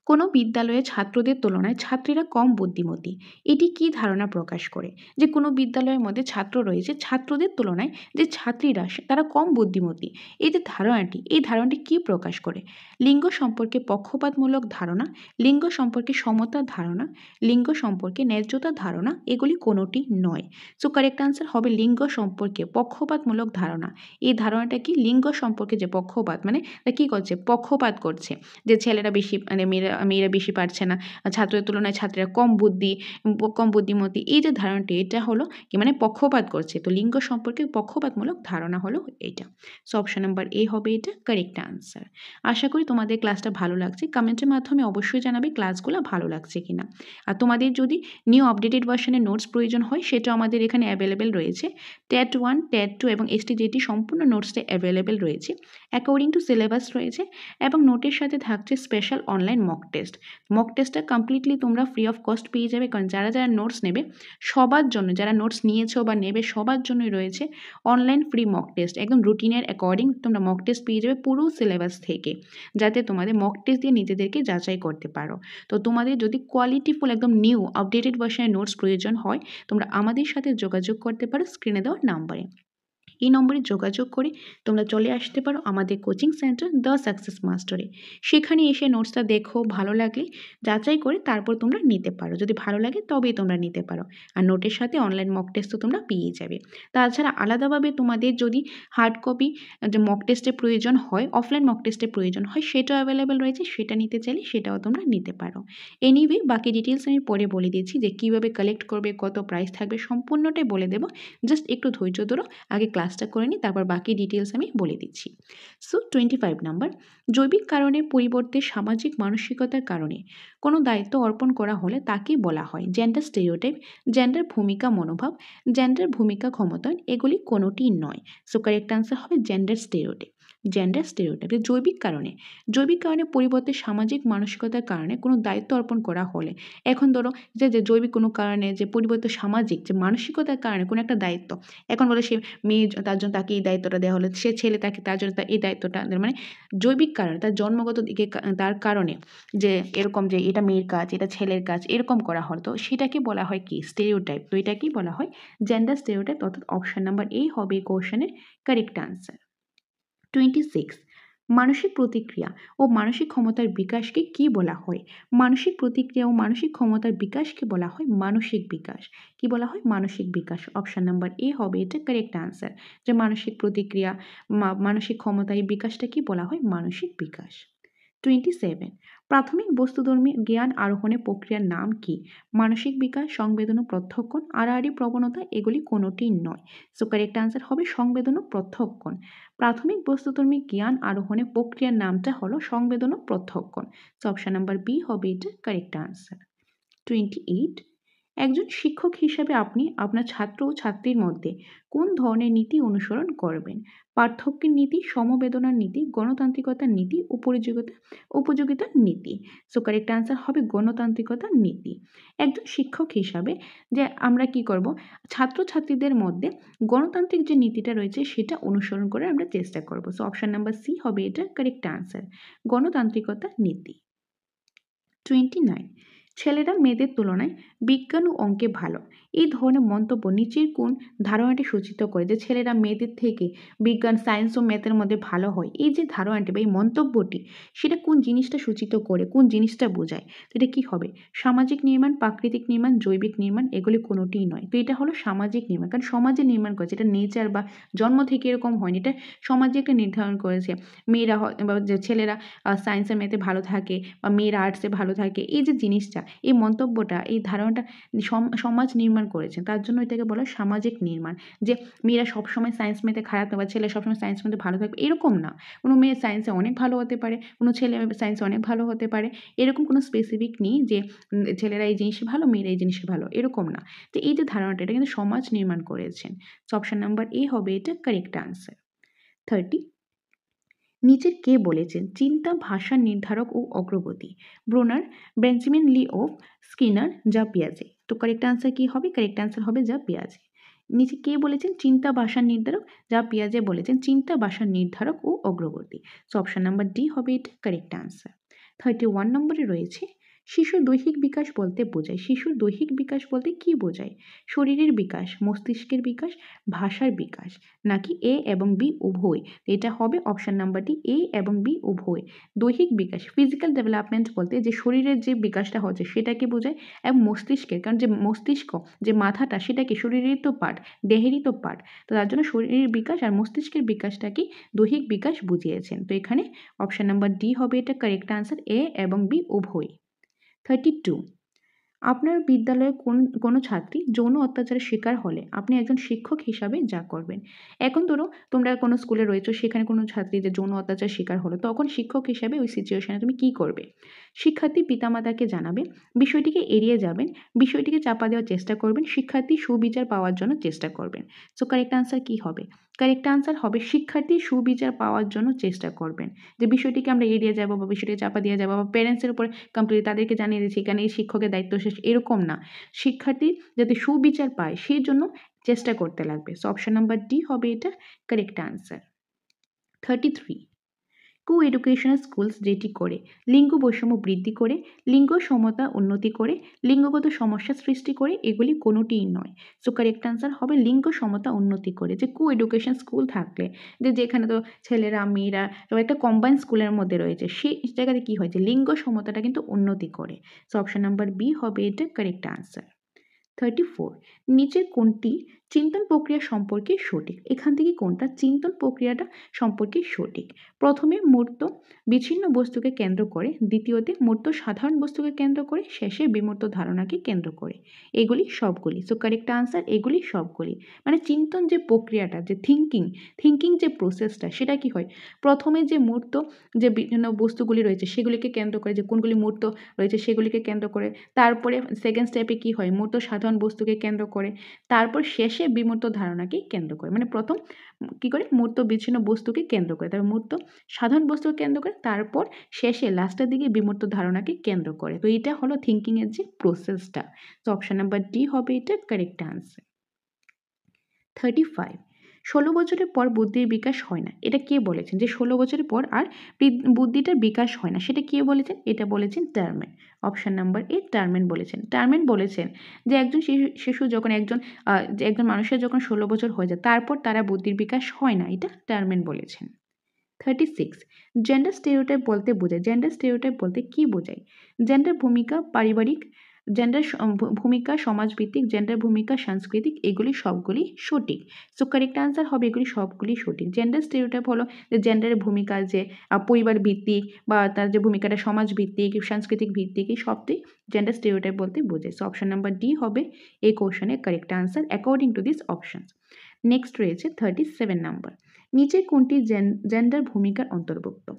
কোনো বিদ্যালয়ে ছাত্রদের তুলনায় ছাত্রীরা কম বুদ্ধিমতী, এটি কি ধারণা প্রকাশ করে? যে কোনো বিদ্যালয়ের মধ্যে ছাত্র রয়েছে, ছাত্রদের তুলনায় যে ছাত্রীরা তারা কম বুদ্ধিমতী, এই যে ধারণাটি, এই ধারণাটি কি প্রকাশ করে? লিঙ্গ সম্পর্কে পক্ষপাতমূলক ধারণা, লিঙ্গ সম্পর্কে সমতার ধারণা, লিঙ্গ সম্পর্কে ন্যায্যতার ধারণা, এগুলি কোনোটি নয়। সো কারেক্ট আনসার হবে লিঙ্গ সম্পর্কে পক্ষপাতমূলক ধারণা। এই ধারণাটা কি? লিঙ্গ সম্পর্কে যে পক্ষপাত, মানে কি করছে? পক্ষপাত করছে, যে ছেলেরা বেশি, মানে মেয়েরা বেশি পারছে না, ছাত্রদের তুলনায় ছাত্রীরা কম বুদ্ধিমতী, এই যে ধারণাটি, এটা হলো কি, মানে পক্ষপাত করছে। তো লিঙ্গ সম্পর্কে পক্ষপাতমূলক ধারণা হলো এটা। সো অপশন নাম্বার এ হবে এটা কারেক্ট আনসার। আশা করি তোমাদের ক্লাসটা ভালো লাগছে। কমেন্টের মাধ্যমে অবশ্যই জানাবে ক্লাসগুলো ভালো লাগছে কিনা। আর তোমাদের যদি নিউ আপডেটেড ভার্সনের নোটস প্রয়োজন হয়, সেটা আমাদের এখানে অ্যাভেলেবেল রয়েছে। টেট 1, টেট 2 এবং এসটিজিটি সম্পূর্ণ নোটসটা অ্যাভেলেবেল রয়েছে, অ্যাকর্ডিং টু সিলেবাস রয়েছে, এবং নোটের সাথে থাকছে স্পেশাল অনলাইন মক টেস্টটা কমপ্লিটলি তোমরা ফ্রি অফ কস্ট পেয়ে যাবে। কারণ যারা নোটস নেবে সবার জন্য, যারা নোটস নিয়েছো বা নেবে সবার জন্যই রয়েছে অনলাইন ফ্রি মক টেস্ট। একদম রুটিনের অ্যাকর্ডিং তোমরা মক টেস্ট পেয়ে যাবে পুরো সিলেবাস থেকে, যাতে তোমাদের মক টেস্ট দিয়ে নিজেদেরকে যাচাই করতে পারো। তো তোমাদের যদি কোয়ালিটিফুল একদম নিউ আপডেটেড ভার্সনের নোটস প্রয়োজন হয়, তোমরা আমাদের সাথে যোগাযোগ করতে পারো স্ক্রিনে দেওয়া নাম্বারে। এই নম্বরে যোগাযোগ করে তোমরা চলে আসতে পারো আমাদের কোচিং সেন্টার দ্য সাকসেস মাস্টারে। সেখানে এসে নোটসটা দেখো, ভালো লাগলে যাচাই করে তারপর তোমরা নিতে পারো। যদি ভালো লাগে তবেই তোমরা নিতে পারো। আর নোটের সাথে অনলাইন মক টেস্টও তোমরা পেয়ে যাবে। তাছাড়া আলাদাভাবে তোমাদের যদি হার্ড কপি যে মক টেস্টের প্রয়োজন হয়, অফলাইন মক টেস্টের প্রয়োজন হয়, সেটাও অ্যাভেলেবেল রয়েছে। সেটা নিতে চাইলে সেটাও তোমরা নিতে পারো। এনিওয়ে, বাকি ডিটেলস আমি পরে বলে দিচ্ছি, যে কীভাবে কালেক্ট করবে, কত প্রাইস থাকবে, সম্পূর্ণটাই বলে দেবো। জাস্ট একটু ধৈর্য ধরো, আগে ক্লাসটা করে নিই, তারপর বাকি ডিটেলস আমি বলে দিচ্ছি। সো 25 নাম্বার, জৈবিক কারণের পরিবর্তে সামাজিক মানসিকতার কারণে কোনো দায়িত্ব অর্পণ করা হলে তাকে বলা হয় জেন্ডার স্টেরিওটাইপ, জেন্ডার ভূমিকা মনোভাব, জেন্ডার ভূমিকা ক্ষমতায়ন, এগুলি কোনোটি নয়। সো কারেক্ট আনসার হবে জেন্ডার স্টেরিওটাইপ। জৈবিক কারণে পরিবর্তে সামাজিক মানসিকতার কারণে কোনো দায়িত্ব অর্পণ করা হলে, এখন ধরো যে জৈবিক কোনো কারণে যে পরিবর্তে সামাজিক যে মানসিকতার কারণে কোনো একটা দায়িত্ব, এখন বলে সে মেয়ে, তার জন্য তাকে এই দায়িত্বটা দেওয়া হলো, সে ছেলে, তাকে তার জন্য এই দায়িত্বটা, মানে জৈবিক কারণে, তার জন্মগত দিকে তার কারণে যে এরকম, যে এটা মেয়ের কাজ, এটা ছেলের কাজ, এরকম করা হয়, তো সেটাকে বলা হয় কি? স্টেরিওটাইপ। তো এটাকেই বলা হয় জেন্ডার স্টেরিওটাইপ, অর্থাৎ অপশন নাম্বার এ হবে কোশ্চেনের কারেক্ট আনসার। 26, মানসিক প্রতিক্রিয়া ও মানসিক ক্ষমতার বিকাশকে কি বলা হয়? মানসিক প্রতিক্রিয়া ও মানসিক ক্ষমতার বিকাশকে বলা হয় মানসিক বিকাশ। কি বলা হয়? মানসিক বিকাশ। অপশন নাম্বার এ হবে এটা কারেক্ট আনসার, যে মানসিক প্রতিক্রিয়া, মানসিক ক্ষমতা, এই বিকাশটা কি বলা হয়? মানসিক বিকাশ। 27, প্রাথমিক বস্তুধর্মী জ্ঞান আরোহণের প্রক্রিয়ার নাম কি? মানসিক বিকাশ, সংবেদন ও প্রত্যক্ষণ, আড়াআড়ি প্রবণতা, এগুলি কোনোটি নয়। সো কারেক্ট আনসার হবে সংবেদন ও প্রত্যক্ষণ। প্রাথমিক বস্তুধর্মী জ্ঞান আরোহণের প্রক্রিয়ার নামটা হলো সংবেদন ও প্রত্যক্ষণ। সো অপশন নাম্বার বি হবে এটা কারেক্ট আনসার। 28, একজন শিক্ষক হিসেবে আপনি আপনার ছাত্র ও ছাত্রীর মধ্যে কোন ধরনের নীতি অনুসরণ করবেন? পার্থক্যের নীতি, সমবেদনার নীতি, গণতান্ত্রিকতার নীতি, উপযোগিতার নীতি। সো কারেক্ট আনসার হবে গণতান্ত্রিকতার নীতি। একজন শিক্ষক হিসাবে যে আমরা কি করব, ছাত্রছাত্রীদের মধ্যে গণতান্ত্রিক যে নীতিটা রয়েছে সেটা অনুসরণ করে আমরা চেষ্টা করব। সো অপশন নাম্বার সি হবে এটা কারেক্ট আনসার, গণতান্ত্রিকতার নীতি। 29, ছেলেরা মেয়েদের তুলনায় বিজ্ঞান ও অঙ্কে ভালো। এই ধরনের মন্তব্য নিচের কোন ধারণাটি সূচিত করে যে ছেলেরা মেয়েদের থেকে বিজ্ঞান, সায়েন্স ও ম্যাথের মধ্যে ভালো হয়? এই যে ধারণাটি বা এই মন্তব্যটি, সেটা কোন জিনিসটা সূচিত করে, কোন জিনিসটা বোঝায়? তো এটা কি হবে? সামাজিক নির্মাণ, প্রাকৃতিক নির্মাণ, জৈবিক নির্মাণ, এগুলি কোনোটিই নয়। তো এটা হলো সামাজিক নির্মাণ, কারণ সমাজে নির্মাণ করেছে, এটা নেচার বা জন্ম থেকে এরকম হয়নি, এটা সমাজে একটা নির্ধারণ করেছে। মেয়েরা বা যে ছেলেরা সায়েন্স আর ম্যাথে ভালো থাকে বা মেয়েরা আর্টসে ভালো থাকে, এই যে জিনিসটা, এই মন্তব্যটা, এই ধারণাটা সমাজ নির্মাণ করেছে। তার জন্য এটাকে বলা হয় সামাজিক নির্মাণ। যে মেয়েরা সবসময় সায়েন্স ম্যাথে খারাপ বা ছেলে সবসময় সায়েন্স ম্যাথে ভালো থাকবে, এরকম না। কোনো মেয়ে সায়েন্সে অনেক ভালো হতে পারে, কোনো ছেলে সায়েন্সে অনেক ভালো হতে পারে। এরকম কোনো স্পেসিফিক নেই যে ছেলেরা এই জিনিসে ভালো, মেয়েরা এই জিনিসে ভালো, এরকম না। তো এই যে ধারণাটা, এটা কিন্তু সমাজ নির্মাণ করেছেন। সো অপশন নাম্বার এ হবে এটা কারেক্ট আনসার। 30, নিচের কে বলেছেন চিন্তা ভাষার নির্ধারক ও অগ্রগতি? ব্রুনার, বেঞ্জামিন লি ওভ, স্কিনার, যা পিয়াজে? তো কারেক্ট আনসার কি হবে? কারেক্ট আনসার হবে যা পিয়াজে। নিচে কে বলেছেন চিন্তা ভাষার নির্ধারক? যা পিয়াজে বলেছেন চিন্তা ভাষার নির্ধারক ও অগ্রগতি। সো অপশন নাম্বার ডি হবে এটা কারেক্ট আনসার। 31 নম্বরে রয়েছে শিশুর দৈহিক বিকাশ বলতে বোঝায়। শিশুর দৈহিক বিকাশ বলতে কি বোঝায়? শরীরের বিকাশ, মস্তিষ্কের বিকাশ, ভাষার বিকাশ, নাকি এ এবং বি উভয়? এটা হবে অপশন নাম্বার ডি, এ এবং বি উভয়। দৈহিক বিকাশ, ফিজিক্যাল ডেভেলপমেন্ট বলতে যে শরীরের যে বিকাশটা হচ্ছে সেটাকে বোঝায়, এবং মস্তিষ্কের, কারণ যে মস্তিষ্ক, যে মাথাটা, সেটা কি শরীরেরই তো পার্ট, দেহেরই তো পার্ট। তো তার জন্য শরীরের বিকাশ আর মস্তিষ্কের বিকাশটাকে দৈহিক বিকাশ বুঝিয়েছেন। তো এখানে অপশন নাম্বার ডি হবে এটা কারেক্ট আনসার, এ এবং বি উভয়। 32, আপনার বিদ্যালয়ে কোনো ছাত্রী যৌন অত্যাচারের শিকার হলে আপনি একজন শিক্ষক হিসাবে যা করবেন? এখন ধরো তোমরা কোনো স্কুলে রয়েছো, সেখানে কোনো ছাত্রী যে যৌন অত্যাচারের শিকার হলো, তখন শিক্ষক হিসাবে ওই সিচুয়েশনে তুমি কি করবে? শিক্ষার্থী পিতামাতাকে জানাবে, বিষয়টিকে এড়িয়ে যাবেন, বিষয়টিকে চাপা দেওয়ার চেষ্টা করবেন, শিক্ষার্থী সুবিচার পাওয়ার জন্য চেষ্টা করবেন। সো কারেক্ট আনসার কি হবে? কারেক্ট আনসার হবে শিক্ষার্থী সুবিচার পাওয়ার জন্য চেষ্টা করবেন। যে বিষয়টিকে আমরা এড়িয়ে যাবো বা বিষয়টিকে চাপা দিয়ে যাবো বা প্যারেন্টসের উপরে কমপ্লিট তাদেরকে জানিয়ে দিচ্ছি এখানে এই শিক্ষকের দায়িত্ব শেষ, এরকম না। শিক্ষার্থী যাতে সুবিচার পায় সেই জন্য চেষ্টা করতে লাগবে। সো অপশন নাম্বার ডি হবে এটা কারেক্ট আনসার। 33, কো এডুকেশনাল স্কুলস যেটি করে লিঙ্গ বৈষম্য বৃদ্ধি করে, লিঙ্গ সমতা উন্নতি করে, লিঙ্গগত সমস্যা সৃষ্টি করে, এগুলি কোনোটিই নয়। সো কারেক্ট আনসার হবে লিঙ্গ সমতা উন্নতি করে। যে কো এডুকেশন স্কুল থাকলে, যে যেখানে তো ছেলেরা মেয়েরা সবাই একটা কম্বাইন স্কুলের মধ্যে রয়েছে, সেই জায়গাতে কী হয় যে লিঙ্গ সমতাটা কিন্তু উন্নতি করে। সো অপশন নাম্বার বি হবে এটা কারেক্ট আনসার। 34, নিচের কোনটি চিন্তন প্রক্রিয়া সম্পর্কে সঠিক? এখান থেকে কোনটা চিন্তন প্রক্রিয়াটা সম্পর্কে সঠিক? প্রথমে মূর্ত বিচ্ছিন্ন বস্তুকে কেন্দ্র করে, দ্বিতীয়তে মূর্ত সাধারণ বস্তুকে কেন্দ্র করে, শেষে বিমূর্ত ধারণাকে কেন্দ্র করে। এগুলি সবগুলি। সো কারেক্ট আনসার এগুলি সবগুলি। মানে চিন্তন যে প্রক্রিয়াটা, যে থিঙ্কিং যে প্রসেসটা, সেটা কি হয়? প্রথমে যে মূর্ত যে বিভিন্ন বস্তুগুলি রয়েছে সেগুলিকে কেন্দ্র করে, যে কোনগুলি মূর্ত রয়েছে সেগুলিকে কেন্দ্র করে, তারপরে সেকেন্ড স্টেপে কি হয়? মূর্ত সাধারণ বস্তুকে কেন্দ্র করে, তারপর শেষে বিমূর্ত ধারণাকে কেন্দ্র করে। মানে প্রথম কি করে? মূর্ত বিচ্ছিন্ন বস্তুকে কেন্দ্র করে, তারপর মূর্ত সাধারণ বস্তুকে কেন্দ্র করে, তারপর শেষে লাস্টের দিকে বিমূর্ত ধারণাকে কেন্দ্র করে। তো এটা হলো থিঙ্কিংয়ের যে প্রসেসটা। তো অপশন নাম্বার ডি হবে এটা কারেক্ট আনসার। 35, 16 বছরের পর বুদ্ধির বিকাশ হয় না, এটা কে বলেছেন? যে 16 বছরের পর আর বুদ্ধিটার বিকাশ হয় না, সেটা কে বলেছেন? এটা বলেছেন টারম্যান। অপশন নাম্বার এ টারম্যান বলেছেন। টারম্যান বলেছেন যে একজন শিশু যখন যে একজন মানুষের যখন 16 বছর হয়ে যায় তারপর তারা বুদ্ধির বিকাশ হয় না, এটা টারম্যান বলেছেন। 36, জেন্ডার স্টেরিওটাইপ বলতে বোঝায়। জেন্ডার স্টেরিওটাইপ বলতে কি বোঝায়? জেন্ডার ভূমিকা পারিবারিক, জেন্ডার ভূমিকা সমাজভিত্তিক, জেন্ডার ভূমিকা সাংস্কৃতিক, এগুলি সবগুলি সঠিক। সো কারেক্ট আনসার হবে এগুলি সবগুলি সঠিক। জেন্ডার স্টেরিওটাইপ হলো যে জেন্ডারের ভূমিকা, যে পরিবার ভিত্তিক বা তার যে ভূমিকাটা সমাজ ভিত্তিক, সাংস্কৃতিক ভিত্তিক, এই সবটি জেন্ডার স্টেরিওটাইপ বলতে বোঝায়। সো অপশন নাম্বার ডি হবে এই কোশ্চেনের correct answer according to this option. Next রয়েছে 37 নাম্বার, নিচে কোনটি জেন্ডার ভূমিকার অন্তর্ভুক্ত?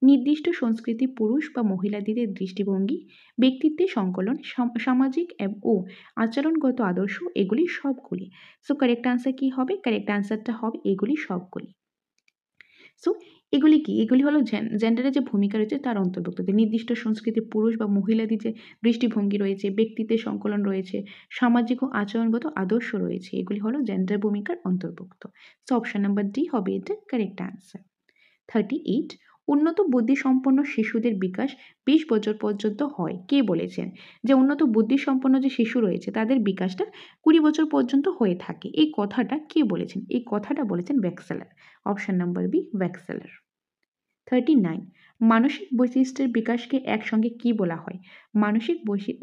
নির্দিষ্ট সংস্কৃতি, পুরুষ বা মহিলাদের দৃষ্টিভঙ্গি, ব্যক্তিত্বের সংকলন, সামাজিক ও আচরণগত আদর্শ, এগুলি সবগুলি। সো কারেক্ট আনসার কি হবে? কারেক্ট আনসারটা হবে এগুলি সবগুলি। সো এগুলি কি? এগুলি হলো জেন্ডারের যে ভূমিকা রয়েছে তার অন্তর্ভুক্ত। যে নির্দিষ্ট সংস্কৃতি, পুরুষ বা মহিলাদের যে দৃষ্টিভঙ্গি রয়েছে, ব্যক্তিত্বের সংকলন রয়েছে, সামাজিক ও আচরণগত আদর্শ রয়েছে, এগুলি হলো জেন্ডার ভূমিকার অন্তর্ভুক্ত। সো অপশন নাম্বার ডি হবে এটা কারেক্ট আনসার। 38, উন্নত বুদ্ধিসম্পন্ন শিশুদের বিকাশ 20 বছর পর্যন্ত হয়। কে বলেছেন যে উন্নত বুদ্ধিসম্পন্ন যে শিশু রয়েছে তাদের বিকাশটা 20 বছর পর্যন্ত হয়ে থাকে? এই কথাটা কে বলেছেন? এই কথাটা বলেছেন Wechsler. Option number B, Wechsler. 39, মানসিক বৈশিষ্ট্যের বিকাশকে একসঙ্গে কি বলা হয়? মানসিক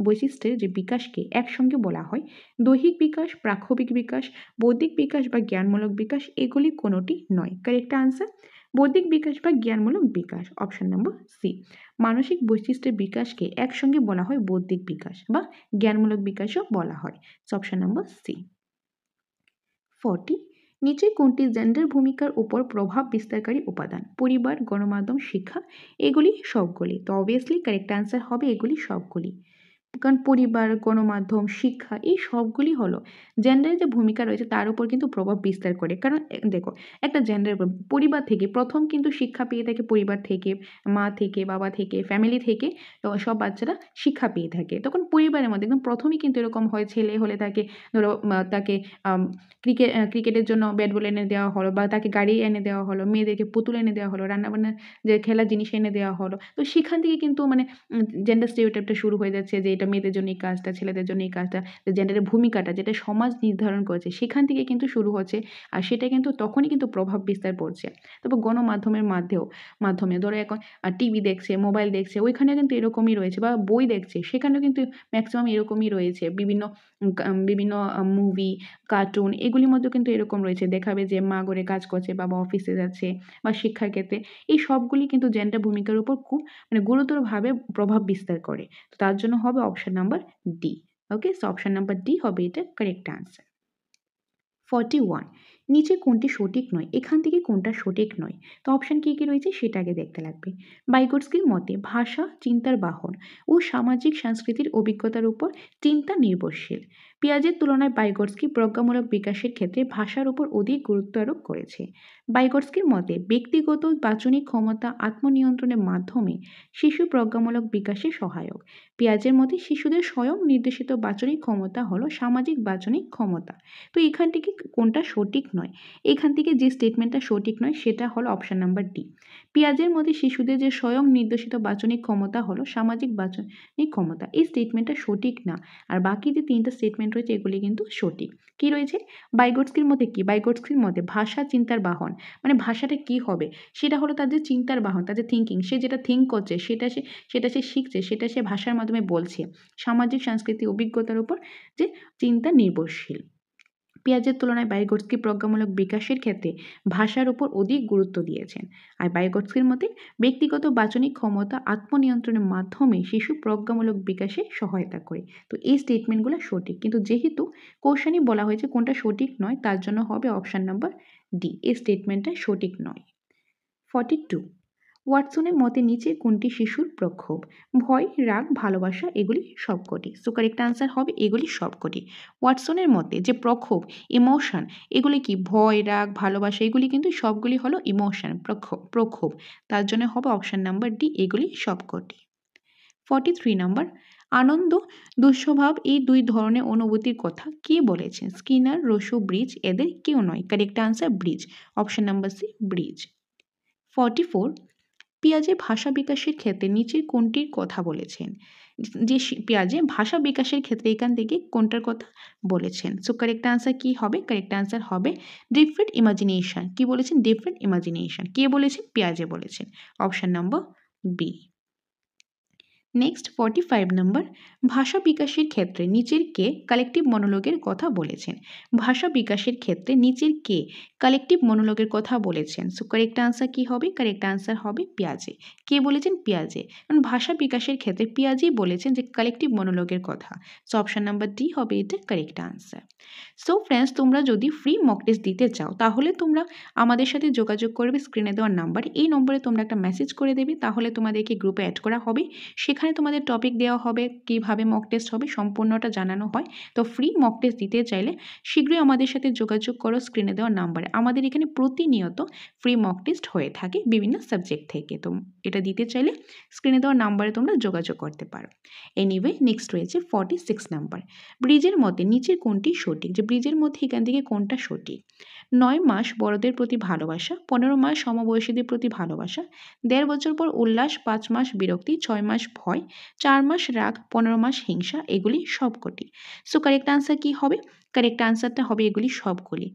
বৈশিষ্ট্যের যে বিকাশকে একসঙ্গে বলা হয় দৈহিক বিকাশ, প্রাক্ষবিক বিকাশ, বৌদ্ধিক বিকাশ বা জ্ঞানমূলক বিকাশ, এগুলি কোনোটি নয়। কারেক্ট আনসার বৌদ্ধিক বিকাশ বা জ্ঞানমূলক বিকাশ। অপশন নম্বর সি, মানসিক বৈশিষ্ট্যের বিকাশকে একসঙ্গে বলা হয় বৌদ্ধিক বিকাশ বা জ্ঞানমূলক বিকাশও বলা হয়। Option number C. 40, নিচে কোনটি জেন্ডার ভূমিকার উপর প্রভাব বিস্তারকারী উপাদান? পরিবার, গণমাধ্যম, শিক্ষা, এগুলি সবগুলি। তো অবভিয়াসলি কারেক্ট আনসার হবে এগুলি সবগুলি, কারণ পরিবার, গণমাধ্যম, শিক্ষা এই সবগুলি হলো জেন্ডারের যে ভূমিকা রয়েছে তার উপর কিন্তু প্রভাব বিস্তার করে। কারণ দেখো একটা জেন্ডার পরিবার থেকে প্রথম কিন্তু শিক্ষা পেয়ে থাকে, পরিবার থেকে, মা থেকে, বাবা থেকে, ফ্যামিলি থেকে সব বাচ্চারা শিক্ষা পেয়ে থাকে। তখন পরিবারের মধ্যে একদম প্রথমেই কিন্তু এরকম হয়, ছেলে হলে তাকে ধরো তাকে ক্রিকেটের জন্য ব্যাট বল এনে দেওয়া হলো বা তাকে গাড়ি এনে দেওয়া হলো, মেয়েদেরকে পুতুল এনে দেওয়া হলো, রান্নাবান্নার যে খেলার জিনিস এনে দেওয়া হলো। তো সেখান থেকে কিন্তু মানে জেন্ডার স্টেরিওটাইপটা শুরু হয়ে যাচ্ছে যে এটা মেয়েদের জন্য এই কাজটা, ছেলেদের জন্য এই কাজটা, জেন্ডারের ভূমিকাটা যেটা সমাজ নির্ধারণ করেছে সেখান থেকে কিন্তু শুরু হচ্ছে। আর সেটা কিন্তু তখনই কিন্তু প্রভাব বিস্তার পড়ছে। তারপর গণমাধ্যমের মাধ্যমে ধরো এখন টিভি দেখছে, মোবাইল দেখছে, ওইখানে কিন্তু এরকমই রয়েছে, বা বই দেখছে সেখানেও কিন্তু ম্যাক্সিমাম এরকমই রয়েছে। বিভিন্ন মুভি, কার্টুন এগুলির মধ্যেও কিন্তু এরকম রয়েছে, দেখাবে যে মা ঘরে কাজ করছে, বাবা অফিসে যাচ্ছে বা শিক্ষার ক্ষেত্রে। এই সবগুলি কিন্তু জেন্ডার ভূমিকার উপর খুব গুরুতরভাবে প্রভাব বিস্তার করে। তো তার জন্য হবে অপশন নাম্বার ডি। ওকে, সো অপশন নাম্বার ডি হবে এটা কারেক্ট আনসার। 41, নিচে কোনটি সঠিক নয়? এখান থেকে কোনটা সঠিক নয়? তো অপশন কি কি রয়েছে সেটা আগে দেখতে লাগবে। বাইগটস্কির মতে ভাষা চিন্তার বাহন ও সামাজিক সাংস্কৃতিক অভিজ্ঞতার উপর চিন্তা নির্ভরশীল। পিয়াজের তুলনায় বাইগটস্কি প্রজ্ঞামূলক বিকাশের ক্ষেত্রে ভাষার উপর অধিক গুরুত্ব আরোপ করেছে। বাইগটস্কির মতে ব্যক্তিগত বাচনিক ক্ষমতা আত্মনিয়ন্ত্রণের মাধ্যমে শিশু প্রজ্ঞামূলক বিকাশে সহায়ক। পিয়াজের মতে শিশুদের স্বয়ং নির্দেশিত বাচনিক ক্ষমতা হলো সামাজিক বাচনিক ক্ষমতা। তো এখান থেকে কোনটা সঠিক নয়? এখান থেকে যে স্টেটমেন্টটা সঠিক নয় সেটা হলো অপশন নাম্বার ডি। পিয়াজের মধ্যে শিশুদের যে স্বয়ং নির্দেশিত বাচনিক ক্ষমতা হলো সামাজিক বাচনিক ক্ষমতা, এই স্টেটমেন্টটা সঠিক না। আর বাকি যে তিনটা স্টেটমেন্ট রয়েছে এগুলি কিন্তু সঠিক। কি রয়েছে? বাইগটস্কির মতে কি? বাইগটস্কির মতে ভাষা চিন্তার বাহন, মানে ভাষাটা কি হবে সেটা হলো তার যে চিন্তার বাহন, তার যে থিঙ্কিং, সে যেটা থিঙ্ক করছে সেটা সে শিখছে, সেটা সে ভাষার মাধ্যমে বলছে। সামাজিক সাংস্কৃতিক অভিজ্ঞতার উপর যে চিন্তা নির্ভরশীল। পিয়াজের তুলনায় বাইগটস্কি প্রজ্ঞামূলক বিকাশের ক্ষেত্রে ভাষার উপর অধিক গুরুত্ব দিয়েছেন। আর বাইগটস্কির মতে ব্যক্তিগত বাচনিক ক্ষমতা আত্মনিয়ন্ত্রণের মাধ্যমে শিশু প্রজ্ঞামূলক বিকাশে সহায়তা করে। তো এই স্টেটমেন্টগুলো সঠিক, কিন্তু যেহেতু কোশ্চেনে বলা হয়েছে কোনটা সঠিক নয় তার জন্য হবে অপশন নাম্বার ডি, এই স্টেটমেন্টটা সঠিক নয়। 42, ওয়াটসনের মতে নিচে কোনটি শিশুর প্রক্ষোভ? ভয়, রাগ, ভালোবাসা, এগুলি সবকটি। সো কারেক্ট আনসার হবে এগুলি সবকটি। ওয়াটসনের মতে যে প্রক্ষোভ, ইমোশন, এগুলি কি? ভয়, রাগ, ভালোবাসা, এগুলি কিন্তু সবগুলি হলো ইমোশন, প্রক্ষোভ। তার জন্য হবে অপশন নাম্বার ডি, এগুলি সবকটি। 43 নম্বর, আনন্দ, দুঃস্বভাব এই দুই ধরনের অনুভূতির কথা কে বলেছেন? স্কিনার, রসু, ব্রিজ, এদের কেউ নয়। কারেক্ট আনসার ব্রিজ, অপশন নাম্বার সি, ব্রিজ। 44, পিয়াজে ভাষা বিকাশের ক্ষেত্রে নিচের কোনটির কথা বলেছেন? যে পিয়াজে ভাষা বিকাশের ক্ষেত্রে এখান থেকে কোনটার কথা বলেছেন? সো কারেক্ট আনসার কি হবে? কারেক্ট আনসার হবে ডিফারেন্ট ইমাজিনেশন। কি বলেছেন? Different imagination. কে বলেছেন? পিয়াজে বলেছেন। Option number B. Next 45 number, ভাষা বিকাশের ক্ষেত্রে নিচের কে কালেকটিভ মনোলগের কথা বলেছেন? ভাষা বিকাশের ক্ষেত্রে নিচের কে কালেকটিভ মনোলগের কথা বলেছেন? সো কারেক্ট আনসার কি হবে? কারেক্ট আনসার হবে পিয়াজে। কে বলেছেন? পিয়াজে। কারণ ভাষা বিকাশের ক্ষেত্রে পিয়াজেই বলেছেন যে কালেকটিভ মনোলগের কথা। সো অপশন নাম্বার ডি হবে এটা কারেক্ট আনসার। সো ফ্রেন্ডস, তোমরা যদি ফ্রি মক টেস্ট দিতে চাও তাহলে তোমরা আমাদের সাথে যোগাযোগ করবে স্ক্রিনে দেওয়ার নাম্বার। এই নম্বরে তোমরা একটা মেসেজ করে দেবে, তাহলে তোমাদেরকে গ্রুপে অ্যাড করা হবে। সেখানে তোমাদের টপিক দেওয়া হবে, কিভাবে মক টেস্ট হবে সম্পূর্ণটা জানানো হয়। তো ফ্রি মক টেস্ট দিতে চাইলে শীঘ্রই আমাদের সাথে যোগাযোগ করো স্ক্রিনে দেওয়া নাম্বারে। আমাদের এখানে প্রতিনিয়ত ফ্রি মক টেস্ট হয়ে থাকে বিভিন্ন সাবজেক্ট থেকে। তো এটা দিতে চাইলে স্ক্রিনে দেওয়া নাম্বারে তোমরা যোগাযোগ করতে পারো। এনিওয়ে, নেক্সট রয়েছে 46 নাম্বার, ব্রিজের মতে নিচের কোনটি সঠিক? যে ব্রিজের মধ্যে এখান থেকে কোনটা সঠিক? 9 মাস বড়দের প্রতি ভালোবাসা, 15 মাস সমবয়সীদের প্রতি ভালোবাসা, 1.5 বছর পর উল্লাস, 5 মাস বিরক্তি, 6 মাস ভয়, 4 মাস রাগ, 15 মাস হিংসা, এগুলি সবকটি। সো কারেক্ট আনসার কি হবে? কারেক্ট আনসারটা হবে এগুলি সবগুলি,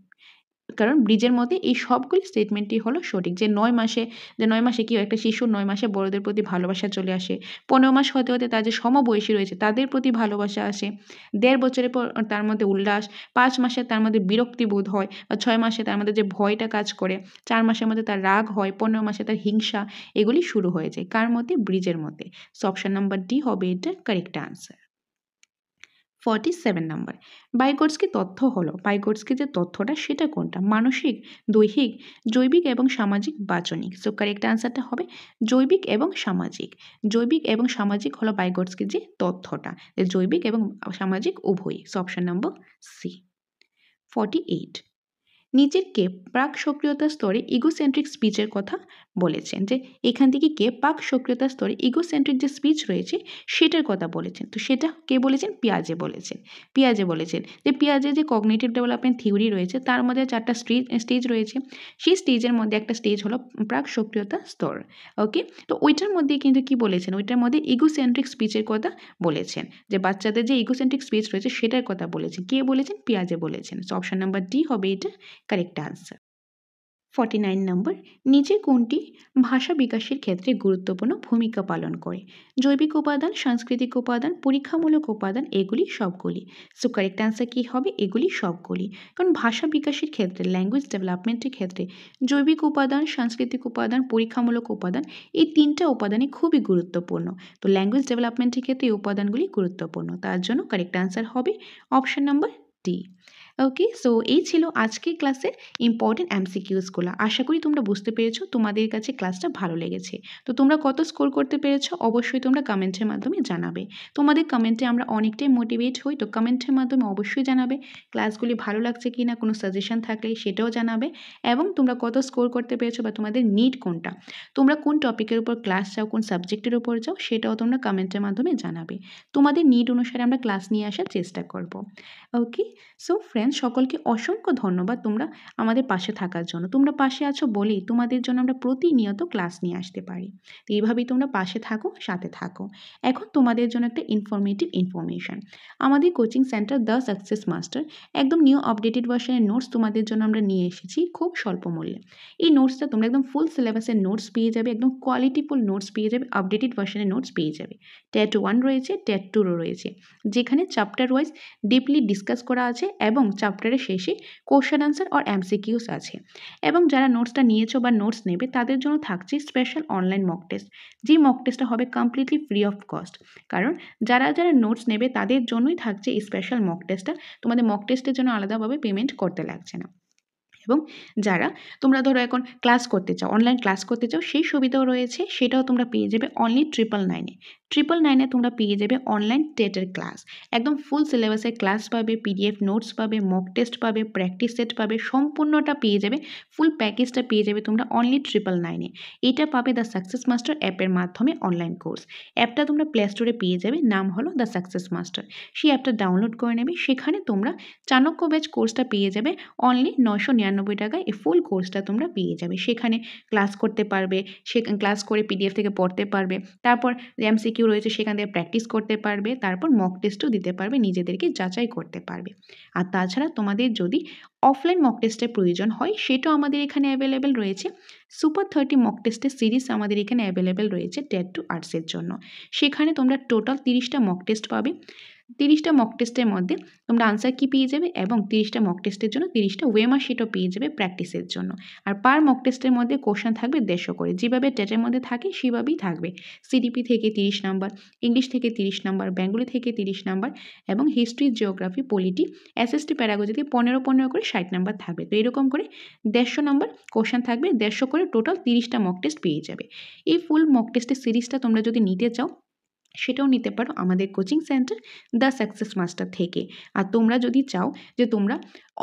কারণ ব্রিজের মধ্যে এই সবগুলি স্টেটমেন্টই হলো সঠিক। যে 9 মাসে কি হয়, একটা শিশুর 9 মাসে বড়দের প্রতি ভালোবাসা চলে আসে, 15 মাস হতে হতে তার যে সমবয়সী রয়েছে তাদের প্রতি ভালোবাসা আসে, 1.5 বছরের পর তার মধ্যে উল্লাস, 5 মাসে তার মধ্যে বিরক্তি বোধ হয়, বা 6 মাসে তার মধ্যে যে ভয়টা কাজ করে, 4 মাসের মধ্যে তার রাগ হয়, 15 মাসে তার হিংসা, এগুলি শুরু হয়ে যায় কার মধ্যে? ব্রিজের মধ্যে। সো অপশন নাম্বার ডি হবে এটা কারেক্ট আনসার। 47 নাম্বার, বাইগোটস্কি তথ্য হলো, বাইগোটস্কি যে তথ্যটা সেটা কোনটা? মানসিক, দৈহিক, জৈবিক এবং সামাজিক, বাচনিক। সো কারেক্ট আনসারটা হবে জৈবিক এবং সামাজিক। জৈবিক এবং সামাজিক হলো বাইগোটস্কির যে তথ্যটা, যে জৈবিক এবং সামাজিক উভয়ই। So option number C. 48, নিচের কে প্রাক সক্রিয়তা স্তরে ইগোসেন্ট্রিক স্পিচের কথা বলেছেন? যে এখান থেকে কে প্রাক সক্রিয়তা স্তরে ইগোসেন্ট্রিক যে স্পিচ রয়েছে সেটার কথা বলেছেন। তো সেটা কে বলেছেন? পিয়াজে বলেছেন। পিয়াজে বলেছেন যে পিয়াজে যে কগনিটিভ ডেভেলপমেন্ট থিওরি রয়েছে তার মধ্যে 4টা স্টেজ রয়েছে। সেই স্টেজের মধ্যে একটা স্টেজ হলো প্রাক সক্রিয়তা স্তর। ওকে, তো ওইটার মধ্যে কিন্তু কি বলেছেন? ওইটার মধ্যে ইগোসেন্ট্রিক স্পিচের কথা বলেছেন, যে বাচ্চাদের যে ইগোসেন্ট্রিক স্পিচ রয়েছে সেটার কথা বলেছেন। কে বলেছেন? পিয়াজে বলেছেন। সো অপশন নাম্বার ডি হবে এটা কারেক্ট আনসার। 49 নম্বর, নিচে কোনটি ভাষা বিকাশের ক্ষেত্রে গুরুত্বপূর্ণ ভূমিকা পালন করে? জৈবিক উপাদান, সাংস্কৃতিক উপাদান, পরীক্ষামূলক উপাদান, এগুলি সবগুলি। সো কারেক্ট আনসার কি হবে? এগুলি সবগুলি। কারণ ভাষা বিকাশের ক্ষেত্রে, ল্যাঙ্গুয়েজ ডেভেলপমেন্টের ক্ষেত্রে জৈবিক উপাদান, সাংস্কৃতিক উপাদান, পরীক্ষামূলক উপাদান, এই 3টা উপাদানই খুবই গুরুত্বপূর্ণ। তো ল্যাঙ্গুয়েজ ডেভেলপমেন্টের ক্ষেত্রে এই উপাদানগুলি গুরুত্বপূর্ণ, তার জন্য কারেক্ট আনসার হবে অপশন নাম্বার ডি। ওকে, সো এই ছিল আজকের ক্লাসের ইম্পর্টেন্ট এমসিকিউসগুলো। আশা করি তোমরা বুঝতে পেরেছো, তোমাদের কাছে ক্লাসটা ভালো লেগেছে। তো তোমরা কত স্কোর করতে পেরেছো অবশ্যই তোমরা কমেন্টের মাধ্যমে জানাবে। তোমাদের কমেন্টে আমরা অনেকটাই মোটিভেট হই, তো কমেন্টের মাধ্যমে অবশ্যই জানাবে ক্লাসগুলি ভালো লাগছে কি না, কোনো সাজেশন থাকলে সেটাও জানাবে, এবং তোমরা কত স্কোর করতে পেরেছো বা তোমাদের নিড কোনটা, তোমরা কোন টপিকের উপর ক্লাস চাও, কোন সাবজেক্টের উপর চাও, সেটাও তোমরা কমেন্টের মাধ্যমে জানাবে। তোমাদের নিড অনুসারে আমরা ক্লাস নিয়ে আসার চেষ্টা করব। ওকে, সো ফ্রেন্ডস, সকলকে অসংখ্য ধন্যবাদ তোমরা আমাদের পাশে থাকার জন্য। তোমরা পাশে আছো বলেই তোমাদের জন্য আমরা প্রতিনিয়ত ক্লাস নিয়ে আসতে পারি। তো এইভাবেই তোমরা পাশে থাকো, সাথে থাকো। এখন তোমাদের জন্য একটা ইনফরমেশন। আমাদের coaching centre the success master একদম নিউ আপডেটেড ভার্সনের নোটস তোমাদের জন্য আমরা নিয়ে এসেছি খুব স্বল্প মূল্যে। এই নোটসটা তোমরা একদম ফুল সিলেবাসের নোটস পেয়ে যাবে, একদম কোয়ালিটিফুল নোটস পেয়ে যাবে, আপডেটেড ভার্সনের নোটস পেয়ে যাবে। টেট 1 রয়েছে, টেট 2 রয়েছে, যেখানে চ্যাপ্টার ওয়াইজ ডিপলি ডিসকাস করা আছে এবং চ্যাপ্টারের শেষে কোশ্চেন আনসার আর এমসিকিউস আছে। এবং যারা নোটসটা নিয়েছো বা নোটস নেবে তাদের জন্য থাকছে স্পেশাল অনলাইন মক টেস্ট, যে মক টেস্টটা হবে কমপ্লিটলি ফ্রি অফ কস্ট। কারণ যারা যারা নোটস নেবে তাদের জন্যই থাকছে এই স্পেশাল মক টেস্টটা, তোমাদের মক টেস্টের জন্য আলাদাভাবে পেমেন্ট করতে লাগছে না। এবং যারা তোমরা ধরো এখন ক্লাস করতে চাও, অনলাইন ক্লাস করতে চাও, সেই সুবিধাও রয়েছে, সেটাও তোমরা পেয়ে যাবে অনলি 999 তোমরা পেয়ে যাবে অনলাইন টেটের ক্লাস। একদম ফুল সিলেবাসের ক্লাস পাবে, পিডিএফ নোটস পাবে, মক টেস্ট পাবে, প্র্যাকটিস সেট পাবে, সম্পূর্ণটা পেয়ে যাবে, ফুল প্যাকেজটা পেয়ে যাবে তোমরা অনলি 999। এটা পাবে দ্য সাকসেস মাস্টার অ্যাপের মাধ্যমে অনলাইন কোর্স। অ্যাপটা তোমরা প্লে স্টোরে পেয়ে যাবে, নাম হলো দ্য সাকসেস মাস্টার। সেই অ্যাপটা ডাউনলোড করে নেবে, সেখানে তোমরা চাণক্য ব্যাচ কোর্সটা পেয়ে যাবে অনলি 999 টাকায়। এই ফুল কোর্সটা তোমরা পেয়ে যাবে, সেখানে ক্লাস করতে পারবে, ক্লাস করে পিডিএফ থেকে পড়তে পারবে, তারপর এমসিকিউ রয়েছে সেখান থেকে প্র্যাকটিস করতে পারবে, তারপর মক টেস্টও দিতে পারবে, নিজেদেরকে যাচাই করতে পারবে। আর তাছাড়া তোমাদের যদি অফলাইন মক টেস্টের প্রয়োজন হয় সেটাও আমাদের এখানে অ্যাভেলেবেল রয়েছে। সুপার 30 মক টেস্টের সিরিজ আমাদের এখানে অ্যাভেলেবেল রয়েছে টেট 2 আর্টসের জন্য। সেখানে তোমরা টোটাল 30টা মক টেস্ট পাবে। 30টা মক টেস্টের মধ্যে তোমরা আনসার কি পেয়ে যাবে, এবং 30টা মক টেস্টের জন্য 30টা ওয়েমার শিটও পেয়ে যাবে প্র্যাকটিসের জন্য। আর পার মক টেস্টের মধ্যে কোশ্চেন থাকবে 150 করে, যেভাবে টেটের মধ্যে থাকে সেভাবেই থাকবে। সিডিপি থেকে 30 নাম্বার, ইংলিশ থেকে 30 নাম্বার, বেঙ্গলি থেকে 30 নাম্বার, এবং হিস্ট্রি, জিওগ্রাফি, পলিটি, এসএসটি, প্যারাগজিতে 15 করে 60 নাম্বার থাকবে। তো এরকম করে 150 নাম্বার কোশ্চেন থাকবে, 150 করে টোটাল 30টা মক টেস্ট পেয়ে যাবে। এই ফুল মক টেস্টের সিরিজটা তোমরা যদি নিতে চাও সেটাও নিতে পারো আমাদের coaching centre the success master থেকে। আর তোমরা যদি চাও যে তোমরা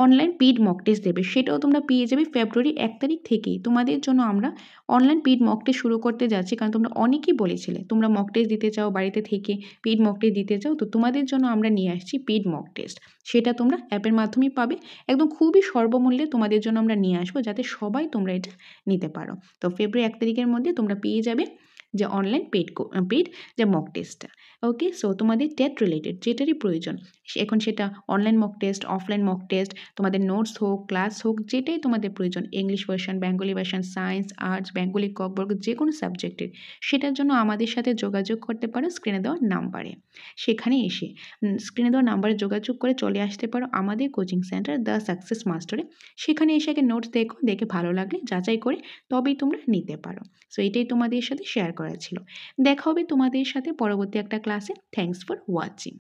অনলাইন পেইড মক টেস্ট দেবে, সেটাও তোমরা পেয়ে যাবে ফেব্রুয়ারি 1 তারিখ থেকেই। তোমাদের জন্য আমরা অনলাইন পেইড মক টেস্ট শুরু করতে যাচ্ছি, কারণ তোমরা অনেকেই বলেছিলে তোমরা মক টেস্ট দিতে চাও, বাড়িতে থেকে পেইড মক টেস্ট দিতে চাও। তো তোমাদের জন্য আমরা নিয়ে আসছি পেইড মক টেস্ট। সেটা তোমরা অ্যাপের মাধ্যমেই পাবে, একদম খুবই স্বল্পমূল্যে তোমাদের জন্য আমরা নিয়ে আসবো, যাতে সবাই তোমরা এটা নিতে পারো। তো ফেব্রুয়ারি 1 তারিখের মধ্যে তোমরা পেয়ে যাবে যে অনলাইন পেইড যে মক টেস্টটা। ওকে, সো তোমাদের টেট রিলেটেড যেটারই প্রয়োজন, এখন সেটা online mock test, offline mock test, তোমাদের নোটস হোক, ক্লাস হোক, যেটাই তোমাদের প্রয়োজন, English version, Bengali version, science, arts, Bengali Kokborok, যে কোনো সাবজেক্টের, সেটার জন্য আমাদের সাথে যোগাযোগ করতে পারো স্ক্রিনে দেওয়া নাম্বারে। সেখানে এসে স্ক্রিনে দেওয়া নাম্বারে যোগাযোগ করে চলে আসতে পারো আমাদের কোচিং সেন্টার দ্য সাকসেস মাস্টারে। সেখানে এসে আগে নোটস দেখো, দেখে ভালো লাগলে যাচাই করে তবেই তোমরা নিতে পারো। সো এটাই তোমাদের সাথে শেয়ার করা ছিল। দেখা হবে তোমাদের সাথে পরবর্তী একটা ক্লাসে। Thanks for watching.